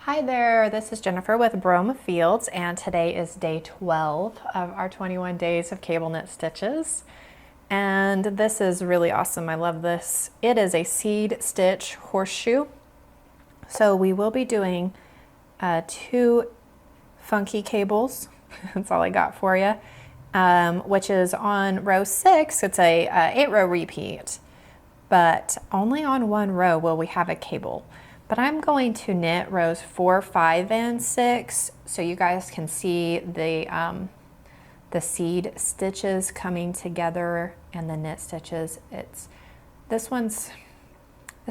Hi there, this is Jennifer with Broma Fields, and today is day 12 of our 21 days of cable knit stitches. And this is really awesome. I love this. It is a seed stitch horseshoe. So we will be doing 2 funky cables. That's all I got for you, which is on row 6. It's a 8-row repeat, but only on 1 row will we have a cable. But I'm going to knit rows 4, 5, and 6 so you guys can see the seed stitches coming together and the knit stitches. This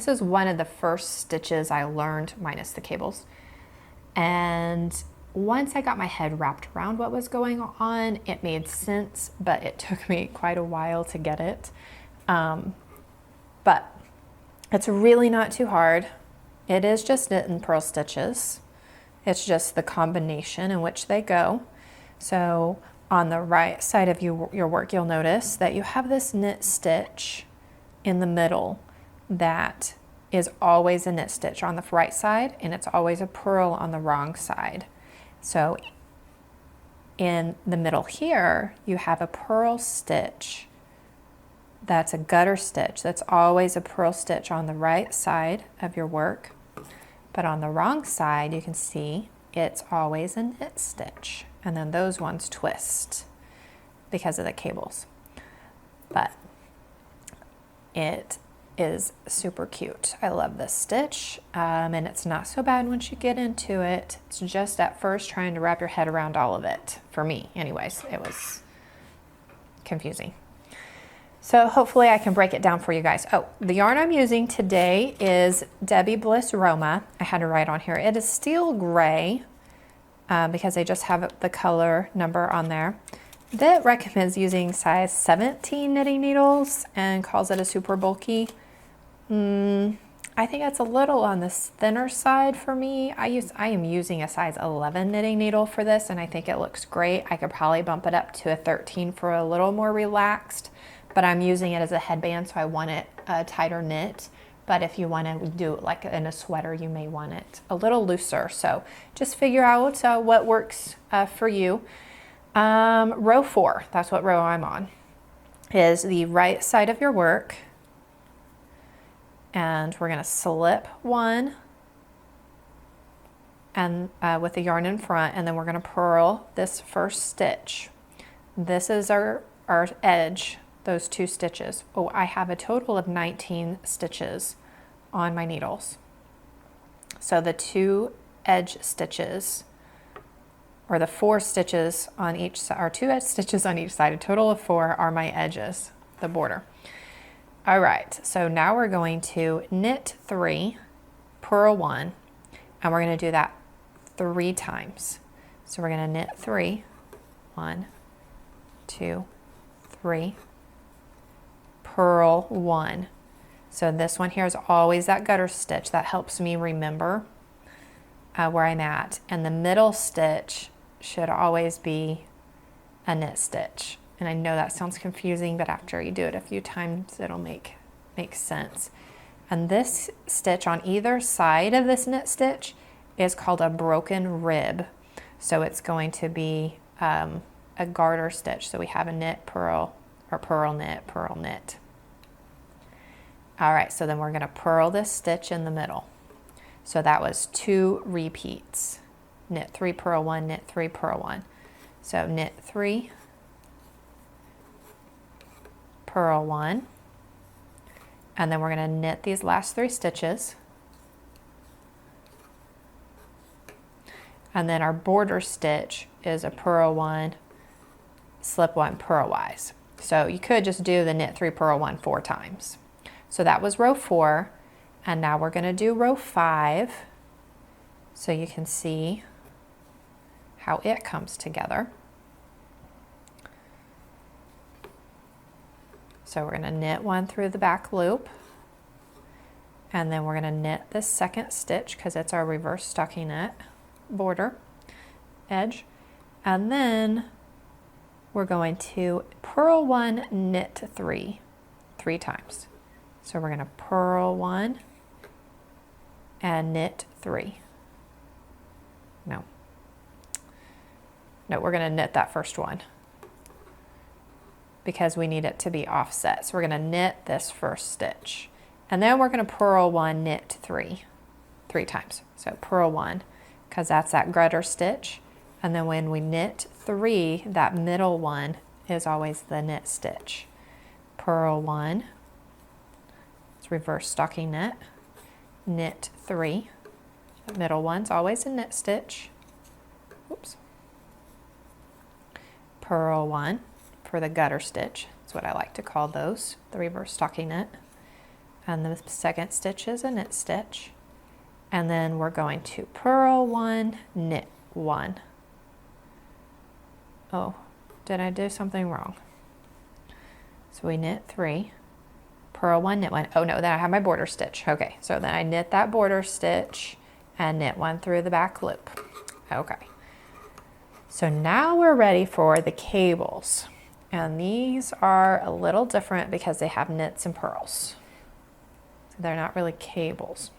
is one of the first stitches I learned, minus the cables. And once I got my head wrapped around what was going on, it made sense, but it took me quite a while to get it. But it's really not too hard. It is just knit and purl stitches. It's just the combination in which they go. So on the right side of your work, you'll notice that you have this knit stitch in the middle that is always a knit stitch on the right side, and it's always a purl on the wrong side. So in the middle here, you have a purl stitch that's a gutter stitch. That's always a purl stitch on the right side of your work. But on the wrong side, you can see it's always a knit stitch. And then those ones twist because of the cables. But it is super cute. I love this stitch. And it's not so bad once you get into it. It's just at first trying to wrap your head around all of it. For me, anyways, it was confusing. So hopefully I can break it down for you guys. Oh, the yarn I'm using today is Debbie Bliss Roma. I had to write on here. It is steel gray because they just have the color number on there. That recommends using size 17 knitting needles and calls it a super bulky. I think that's a little on the thinner side for me. I am using a size 11 knitting needle for this, and I think it looks great. I could probably bump it up to a 13 for a little more relaxed. But I'm using it as a headband, so I want it tighter knit. But if you want to do it like in a sweater, you may want it a little looser. So just figure out what works for you. Row 4, that's what row I'm on, is the right side of your work. And we're going to slip 1 and with the yarn in front, and then we're going to purl this first stitch. This is our edge. Those 2 stitches. Oh, I have a total of 19 stitches on my needles. So the 2 edge stitches, or the 4 stitches on each side, or 2 edge stitches on each side, a total of 4 are my edges, the border. All right, so now we're going to knit 3, purl 1, and we're going to do that 3 times. So we're going to knit 3, 1, 2, 3, purl 1. So this one here is always that gutter stitch. That helps me remember where I'm at. And the middle stitch should always be a knit stitch. And I know that sounds confusing, but after you do it a few times, it'll make sense. And this stitch on either side of this knit stitch is called a broken rib. So it's going to be a garter stitch. So we have a knit, purl, or purl, knit, purl, knit. All right, so then we're going to purl this stitch in the middle. So that was 2 repeats. Knit 3, purl 1, knit 3, purl 1. So knit 3, purl 1, and then we're going to knit these last 3 stitches. And then our border stitch is a purl 1, slip 1, purlwise. So you could just do the knit 3, purl 1 4 times. So that was row 4, and now we're going to do row 5 so you can see how it comes together. So we're going to knit 1 through the back loop, and then we're going to knit this second stitch because it's our reverse stockinette border edge, and then we're going to purl 1, knit 3 times. So we're going to purl 1 and knit 3. no. No, we're gonna knit that first one because we need it to be offset. So we're gonna knit this first stitch. And then we're gonna purl one, knit three times. So purl one, because that's that garter stitch. And then when we knit three, that middle one is always the knit stitch. Purl one, it's reverse stocking knit, knit three. The middle one's always a knit stitch. Oops. Purl one for the gutter stitch. That's what I like to call those, the reverse stocking knit. And the second stitch is a knit stitch. And then we're going to purl one, knit one. Oh, did I do something wrong? So we knit three, purl one, knit one. Oh no, then I have my border stitch. Okay, so then I knit that border stitch and knit one through the back loop. Okay. So now we're ready for the cables. And these are a little different because they have knits and purls. So they're not really cables.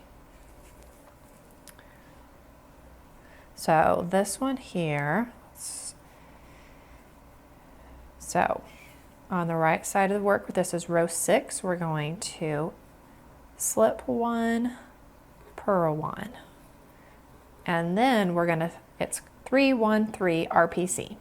So this one here, so on the right side of the work, this is row 6, we're going to slip one, purl one. And then we're gonna, it's 3, 1, 3 RPC.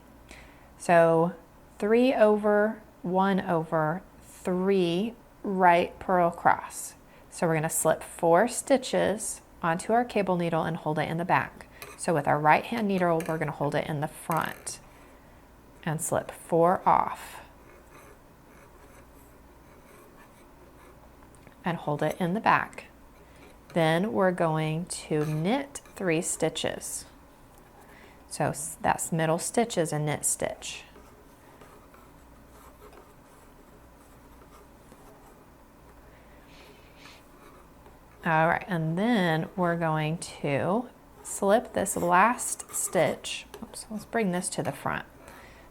So 3 over, 1 over, 3 right purl cross. So we're gonna slip 4 stitches onto our cable needle and hold it in the back. So with our right hand needle, we're gonna hold it in the front and slip 4 off and hold it in the back. Then we're going to knit 3 stitches. So that's middle stitch is a knit stitch. All right, and then we're going to slip this last stitch. Oops, let's bring this to the front.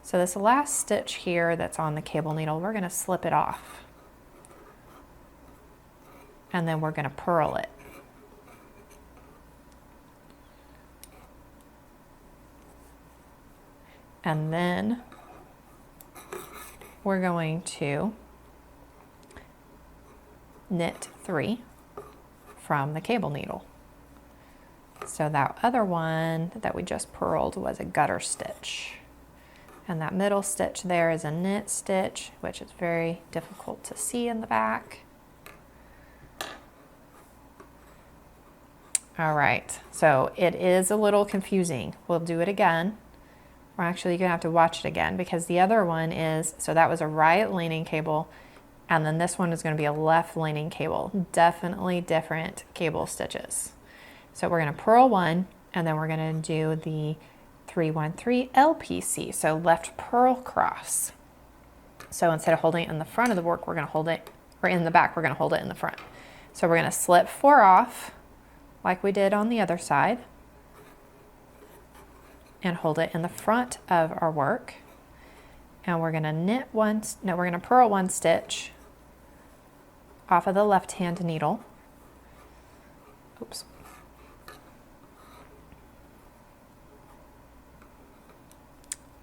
So this last stitch here that's on the cable needle, we're gonna slip it off. And then we're gonna purl it. And then we're going to knit 3 from the cable needle. So that other one that we just purled was a gutter stitch. And that middle stitch there is a knit stitch, which is very difficult to see in the back. All right, so it is a little confusing. We'll do it again. We're actually gonna have to watch it again because the other one is, so that was a right leaning cable, and then this one is gonna be a left leaning cable. Definitely different cable stitches. So we're gonna purl one, and then we're gonna do the 313 LPC, so left purl cross. So instead of holding it in the front of the work, we're gonna hold it, or in the back, we're gonna hold it in the front. So we're gonna slip 4 off, like we did on the other side, and hold it in the front of our work. And we're gonna knit one, no, we're gonna purl 1 stitch off of the left hand needle. Oops.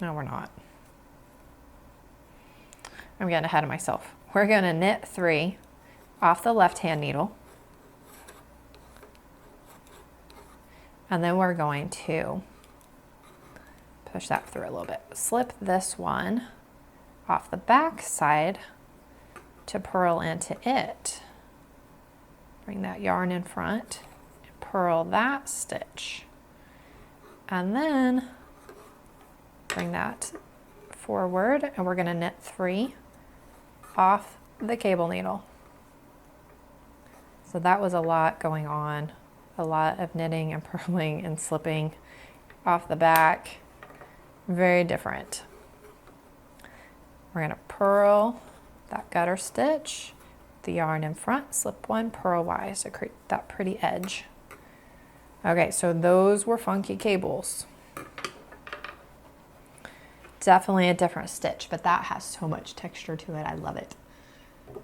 No, we're not. I'm getting ahead of myself. We're gonna knit 3 off the left hand needle. And then we're going to push that through a little bit. Slip this one off the back side to purl into it. Bring that yarn in front and purl that stitch. And then bring that forward, and we're gonna knit 3 off the cable needle. So that was a lot going on, a lot of knitting and purling and slipping off the back. Very different. We're gonna purl that gutter stitch, the yarn in front, slip 1, purl Y to create that pretty edge. Okay, so those were funky cables. Definitely a different stitch, but that has so much texture to it. I love it.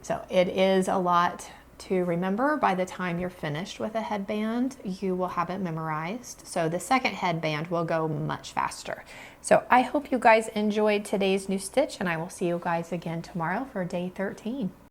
So it is a lot to remember. By the time you're finished with a headband, you will have it memorized. So the second headband will go much faster. So I hope you guys enjoyed today's new stitch, and I will see you guys again tomorrow for day 13.